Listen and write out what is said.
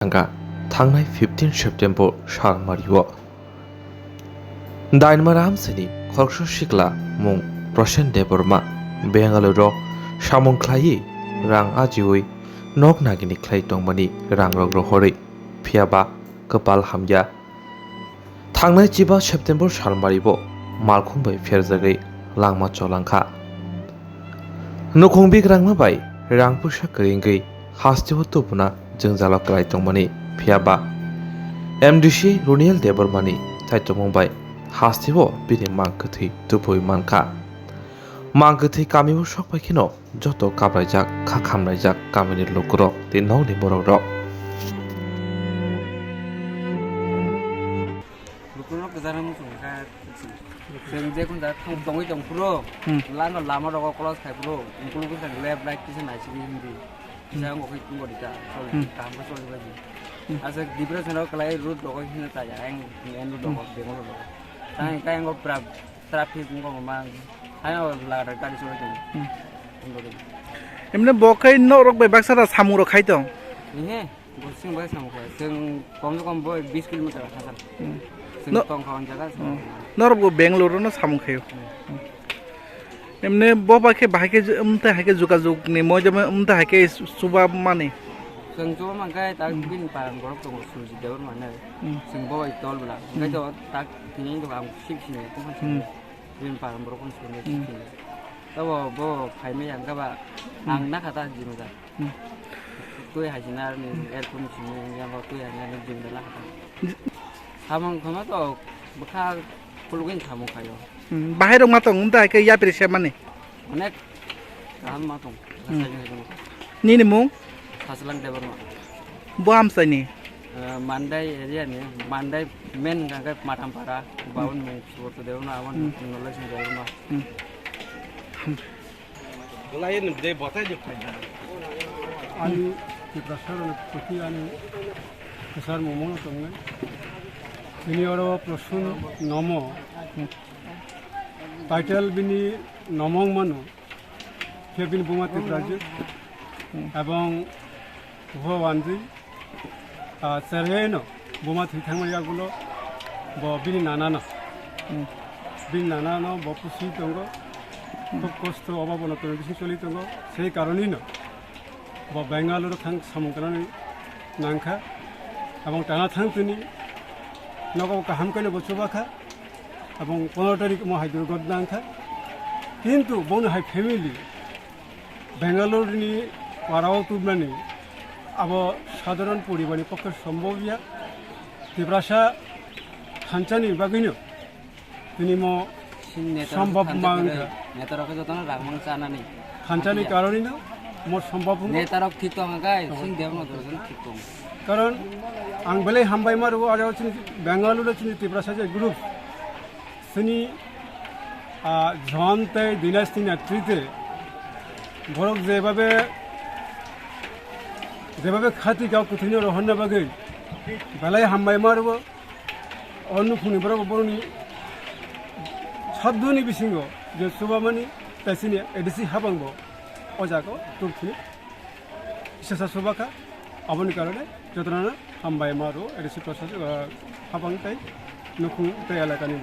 थांगा थांनाय 15 सेप्टेम्बर सालमारियाव दाइनमारा हामसानि खरक्स सिख्ला मुं प्रसेन देबरमा बेंगालुरुआव सामुंख्लायै रां आजिवै नग नागिनि ख्लाय दंमानि रां रग्र हरै फियाबा कपाल हामया थांनाय 15 सेप्टेम्बर सालमारियाव मालखुंबै फेरजागै लांमा चलांखा नखंबिक रांमा बाय रां पुसा करिंगै हास्तिव तुबुना जोंजाला क्लाय दंमानि फियाबा एमडीसी रुनियल देबरमानि थाइतमंबाय हास्तिव बिनि मांगथै तुबुय मानखा मांगथै कामिबो सकबायखिनो जत काबरायजाक खाखामनायजाक कामिनि लुकुरक दिन नौनि बरक Lukuno kezaran sungka sing je kun da thong tongi tong pro lama lama ro ko khai pro ungkulu kun sang left right kisa nai sigi hindi kisa ngo kai kungo dita so kam ko so baji asa dibra sano kalai road ro ko hin ta ya ang en road ro de ngo ro sang kai ngo traffic ngo ma ayo la ra ka so ro এমনি বকাই নরক বে বাক্সারা সামুর খাইতো ini sing ba sam ko sing kom boy 20 km hasan sing tong khon jaga নরক বেঙ্গালুরু না সামু খাইও এমনি ববাকে ভাইকে উমতে হাইকে যোগাযোগ নি মই যে উমতে হাইকে সুবা মানে sing cho man kai ta bin paran gorok tong su ji deun man sing boy tol bla kai to ta kini to am sip sini ko han bin paran gorok kon su ni sini ta bo khai me yang ka ba ang na khata ji ma tôi hay chỉ là em cũng chỉ là vào tôi là nên dừng để làm tham không có đâu bữa khác cô lúc ấy tham một cái rồi বাহির মা তো উমতে হাইকে ইয়া পেরেছে মানে অনেক tham mà tổng নি নি মু hasil yang dapat বাম Saini mandai area nih mandai men kan matam para baun mau suatu dewan awan knowledge yang dewan lain dia botai je ani prasar poti ani kasar momo tongne ini oro prosun nomo title bini nomong mano kebin bumati praje এবং ভবানজি সেরেনো বমাতি থাংমারিয়াগুলো বিনি নানানো বপুসি দङ খুব কষ্ট অভাবনা তো বেশি চলি দङ সেই কারণেই বেঙ্গালুরু থাং সামুগ্রানি নাংখা এবং টানা থাং তিনি নগর কাহামকানে বসবাখা এবং 15 তারিখ মহাই দুর্গত নাংখা কিন্তু বন হাই ফ্যামিলি বেঙ্গালুরুনি পাড়াও তুবনানি আব সাধারণ পরিবারের পক্ষে সম্ভবিয়া তিব্রাসা খানচানি বাগিনো তিনি সম্ভব মাংখা netarok itu tanah ramang sana nih খানচানি কারণেই না মোর সম্ভব netarok gitu ngakai sing dewan itu kan gitu কারণ আং বেলে হামবাই মারু আর বেঙ্গালুরু চিনি তিব্রাসা যে গ্রুপ সিনি ঝন্তে দিনাস্তি নেতৃত্বে বরক যেভাবে খাতি গাঁও কুথিনি রহন্য বাগে বেলায় হামবাই মারব অন্য ফুনিবার বরনি সাধ্যনি বিসিঙ্গ যে সুবামানি তাইসিনি এডিসি হাবাঙ্গ অজাগো তুরফিনি শেষা সুবাখা আবনি কারণে যতনা হামবাই মারো এডিসি প্রশাসন হাবাং তাই নখুং তাই এলাকানি